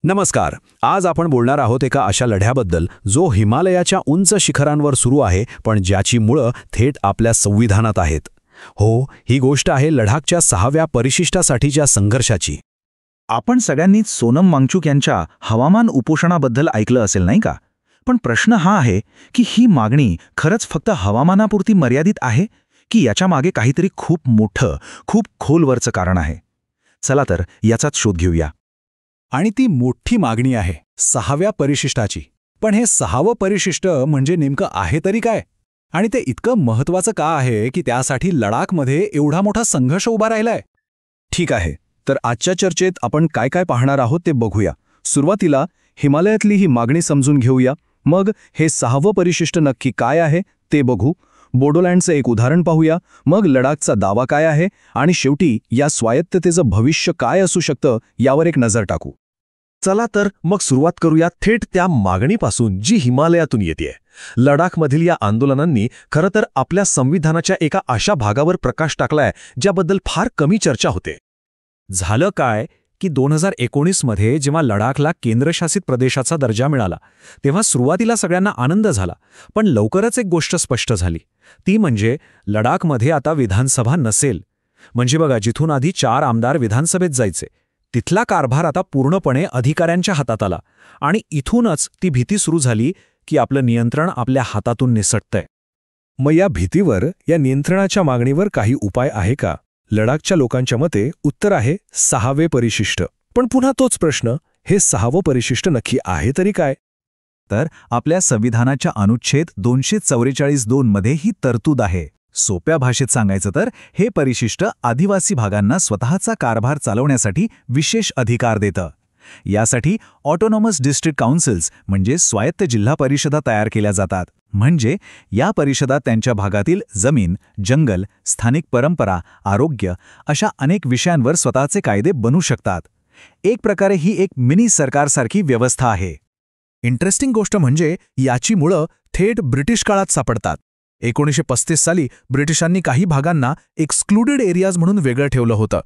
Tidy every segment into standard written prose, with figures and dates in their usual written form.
नमस्कार. आज आपण बोलणार आहोत एका अशा लढ्याबद्दल जो हिमालयाच्या उंच शिखरांवर सुरू आहे, पण ज्याची मुळं थेट आपल्या संविधानात आहेत. हो, ही गोष्ट आहे लडाखच्या 6व्या परिशिष्टासाठीच्या संघर्षाची. आपण सगळ्यांनीच सोनम वांगचुक यांच्या हवामान उपोषणाबद्दल ऐकलं असेल नाही का? पण प्रश्न हा आहे की ही मागणी खरंच फक्त हवामानापुरती मर्यादित आहे की याच्या मागे काहीतरी खूप मोठं, खूप खोलवरचं कारण आहे? चला तर याचाच शोध घेऊया. आणि ती मोठी मागणी आहे 6व्या परिशिष्टाची. पण हे 6वं परिशिष्ट म्हणजे नेमकं आहे तरी काय? आणि ते इतकं महत्त्वाचं का आहे की त्यासाठी लडाखमध्ये एवढा मोठा संघर्ष उभा राहिलाय? ठीक आहे, तर आजच्या चर्चेत आपण काय काय पाहणार आहोत ते बघूया. सुरुवातीला हिमालयातली ही मागणी समजून घेऊया. मग हे 6वं परिशिष्ट नक्की काय आहे ते बघू. बोडोलँडचं एक उदाहरण पाहूया. मग लडाखचा दावा काय आहे आणि शेवटी या स्वायत्ततेचं भविष्य काय असू शकतं यावर एक नजर टाकू. चला तर मग सुरुवात करूया थेट त्या मागणीपासून जी हिमालयातून येते. लडाखमधील या आंदोलनांनी खरं तर आपल्या संविधानाच्या एका अशा भागावर प्रकाश टाकलाय ज्याबद्दल फार कमी चर्चा होते. झालं काय की 2019 मध्ये जेव्हा लडाखला केंद्रशासित प्रदेशाचा दर्जा मिळाला तेव्हा सुरुवातीला सगळ्यांना आनंद झाला. पण लवकरच एक गोष्ट स्पष्ट झाली. ती म्हणजे लडाखमध्ये आता विधानसभा नसेल. म्हणजे बघा, जिथून आधी 4 आमदार विधानसभेत जायचे तिथला कारभार आता पूर्णपणे अधिकाऱ्यांच्या हातात आला. आणि इथूनच ती भीती सुरू झाली की आपलं नियंत्रण आपल्या हातातून निसटतंय. मग या भीतीवर, या नियंत्रणाच्या मागणीवर काही उपाय आहे का? लडाखच्या लोकांच्या मते उत्तर आहे 6वे परिशिष्ट. पण पुन्हा तोच प्रश्न, हे 6वं परिशिष्ट नक्की आहे तरी काय? तर आपल्या संविधानाच्या अनुच्छेद 244(2) मध्ये ही तरतूद आहे. सोप्या भाषेत सांगायचं तर हे परिशिष्ट आदिवासी भागांना स्वतःचा कारभार चालवण्यासाठी विशेष अधिकार देतं. यासाठी ऑटोनॉमस डिस्ट्रिक्ट काउन्सिल्स म्हणजे स्वायत्त जिल्हा परिषदा तयार केल्या जातात. म्हणजे या परिषदा त्यांच्या भागातील जमीन, जंगल, स्थानिक परंपरा, आरोग्य अशा अनेक विषयांवर स्वतःचे कायदे बनवू शकतात. एक प्रकारे ही एक मिनी सरकारसारखी व्यवस्था आहे. इंटरेस्टिंग गोष्ट म्हणजे याची मुळं थेट ब्रिटिश काळात सापडतात. 1935 साली ब्रिटिशांनी काही भागांना एक्सक्लुडेड एरियाज म्हणून वेगळं ठेवलं होतं.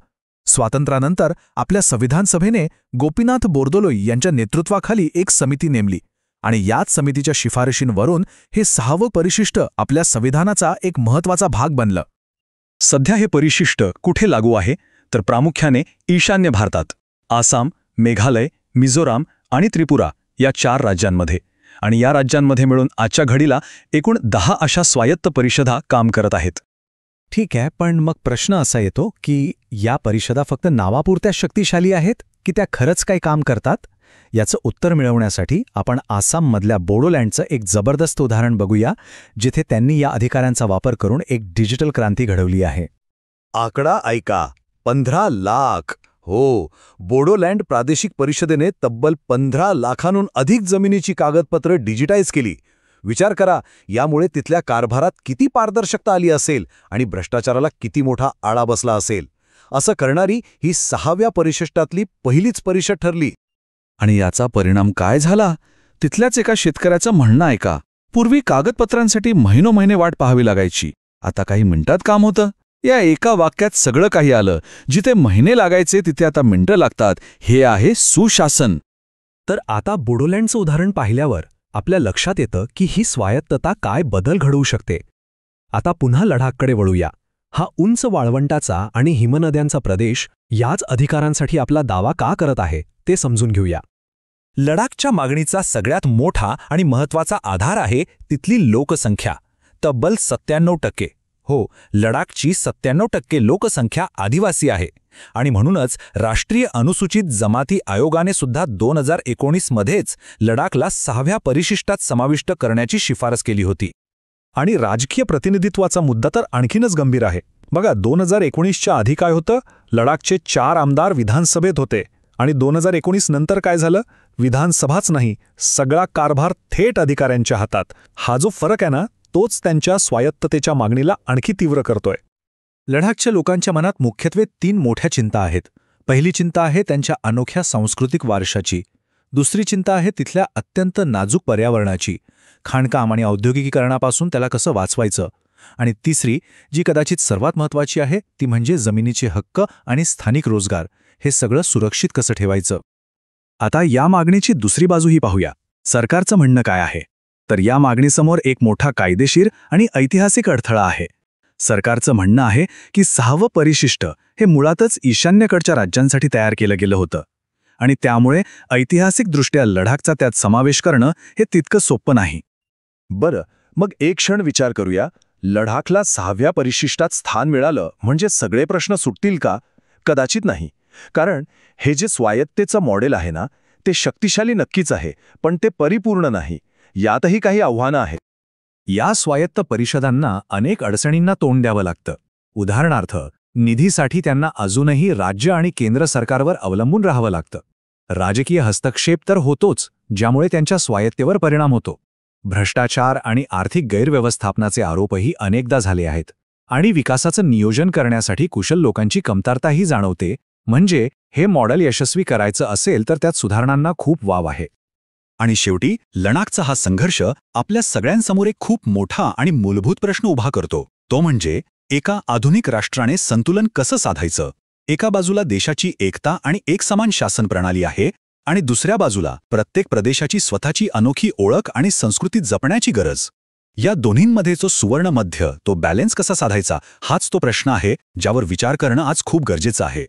स्वातंत्र्यानंतर आपल्या संविधान सभेने गोपीनाथ बोरदोलोई यांच्या नेतृत्वाखाली एक समिती नेमली आणि याच समितीच्या शिफारशींवरून हे 6वं परिशिष्ट आपल्या संविधानाचा एक महत्त्वाचा भाग बनलं. सध्या हे परिशिष्ट कुठे लागू आहे? तर प्रामुख्याने ईशान्य भारतात, आसाम, मेघालय, मिझोराम आणि त्रिपुरा या 4 राज्यांमध्ये. आणि या राज्यांमध्ये मिळून आजच्या घडीला एकूण 10 अशा स्वायत्त परिषदा काम करत आहेत. ठीक आहे, पण मग प्रश्न असा येतो की या परिषदा फक्त नावापुरत्या शक्तिशाली आहेत की त्या खरंच काही काम करतात? याचं उत्तर मिळवण्यासाठी आपण आसाममधल्या बोडोलँडचं एक जबरदस्त उदाहरण बघूया, जिथे त्यांनी या अधिकारांचा वापर करून एक डिजिटल क्रांती घडवली आहे. आकडा ऐका, 15 लाख. हो, बोडोलँड प्रादेशिक परिषदेने तब्बल 15 लाखांहून अधिक जमिनीची कागदपत्र डिजिटाईज केली. विचार करा, यामुळे तिथल्या कारभारात किती पारदर्शकता आली असेल आणि भ्रष्टाचाराला किती मोठा आळा बसला असेल. असं करणारी ही 6व्या परिशिष्टातली पहिलीच परिषद ठरली. आणि याचा परिणाम काय झाला? तिथल्याच एका शेतकऱ्याचं म्हणणं आहे का, पूर्वी कागदपत्रांसाठी महिनोमहिने वाट पाहावी लागायची, आता काही मिनिटात काम होतं. या एका वाक्यात सगळं काही आलं. जिथे महिने लागायचे तिथे आता मिनिटं लागतात. हे आहे सुशासन. तर आता बोडोलँडचं उदाहरण पाहिल्यावर आपल्या लक्षात येतं की ही स्वायत्तता काय बदल घडवू शकते. आता पुन्हा लडाखकडे वळूया. हा उंच वाळवंटाचा आणि हिमनद्यांचा प्रदेश याच अधिकारांसाठी आपला दावा का करत आहे ते समजून घेऊया. लडाखच्या मागणीचा सगळ्यात मोठा आणि महत्त्वाचा आधार आहे तिथली लोकसंख्या, तब्बल 97%. हो, लडाखची 97% लोकसंख्या आदिवासी आहे. आणि म्हणूनच राष्ट्रीय अनुसूचित जमाती आयोगाने सुद्धा 2019 मध्येच लडाखला 6व्या परिशिष्टात समाविष्ट करण्याची शिफारस केली होती. आणि राजकीय प्रतिनिधित्वाचा मुद्दा तर आणखीनच गंभीर आहे. बघा, 2019च्या आधी काय होतं? लडाखचे 4 आमदार विधानसभेत होते. आणि 2019 नंतर काय झालं? विधानसभाच नाही, सगळा कारभार थेट अधिकाऱ्यांच्या हातात. हा जो फरक आहे ना, तोच त्यांच्या स्वायत्ततेच्या मागणीला आणखी तीव्र करतोय. लडाखच्या लोकांच्या मनात मुख्यत्वे 3 मोठ्या चिंता आहेत. पहिली चिंता आहे त्यांच्या अनोख्या सांस्कृतिक वारशाची. दुसरी चिंता आहे तिथल्या अत्यंत नाजूक पर्यावरणाची, खाणकाम आणि औद्योगिकीकरणापासून त्याला कसं वाचवायचं. आणि तिसरी, जी कदाचित सर्वात महत्त्वाची आहे, ती म्हणजे जमिनीचे हक्क आणि स्थानिक रोजगार. हे सगळं सुरक्षित कसं ठेवायचं. आता या मागणीची दुसरी बाजूही पाहूया. सरकारचं म्हणणं काय आहे? तर या मागणीसमोर एक मोठा कायदेशीर आणि ऐतिहासिक अडथळा आहे. सरकारचं म्हणणं आहे की 6वं परिशिष्ट हे मुळातच ईशान्येकडच्या राज्यांसाठी तयार केलं गेलं होतं आणि त्यामुळे ऐतिहासिकदृष्ट्या लडाखचा त्यात समावेश करणं हे तितकं सोपं नाही. बरं, मग एक क्षण विचार करूया. लडाखला 6व्या परिशिष्टात स्थान मिळालं म्हणजे सगळे प्रश्न सुटतील का? कदाचित नाही. कारण हे जे स्वायत्तेचं मॉडेल आहे ना, ते शक्तिशाली नक्कीच आहे, पण ते परिपूर्ण नाही. यातही काही आव्हानं आहेत. या स्वायत्त परिषदांना अनेक अडचणींना तोंड द्यावं लागतं. उदाहरणार्थ, निधीसाठी त्यांना अजूनही राज्य आणि केंद्र सरकारवर अवलंबून राहावं लागतं. राजकीय हस्तक्षेप तर होतोच, ज्यामुळे त्यांच्या स्वायत्तेवर परिणाम होतो. भ्रष्टाचार आणि आर्थिक गैरव्यवस्थापनाचे आरोपही अनेकदा झाले आहेत. आणि विकासाचं नियोजन करण्यासाठी कुशल लोकांची कमतरताही जाणवते. म्हणजे हे मॉडेल यशस्वी करायचं असेल तर त्यात सुधारणांना खूप वाव आहे. आणि शेवटी लडाखचा हा संघर्ष आपल्या सगळ्यांसमोर एक खूप मोठा आणि मूलभूत प्रश्न उभा करतो. तो म्हणजे एका आधुनिक राष्ट्राने संतुलन कसं साधायचं? एका बाजूला देशाची एकता आणि एकसमान शासन प्रणाली आहे आणि दुसऱ्या बाजूला प्रत्येक प्रदेशाची स्वतःची अनोखी ओळख आणि संस्कृती जपण्याची गरज. या दोन्हींमध्ये जो सुवर्ण मध्य, तो बॅलन्स कसा साधायचा, हाच तो प्रश्न आहे ज्यावर विचार करणं आज खूप गरजेचं आहे.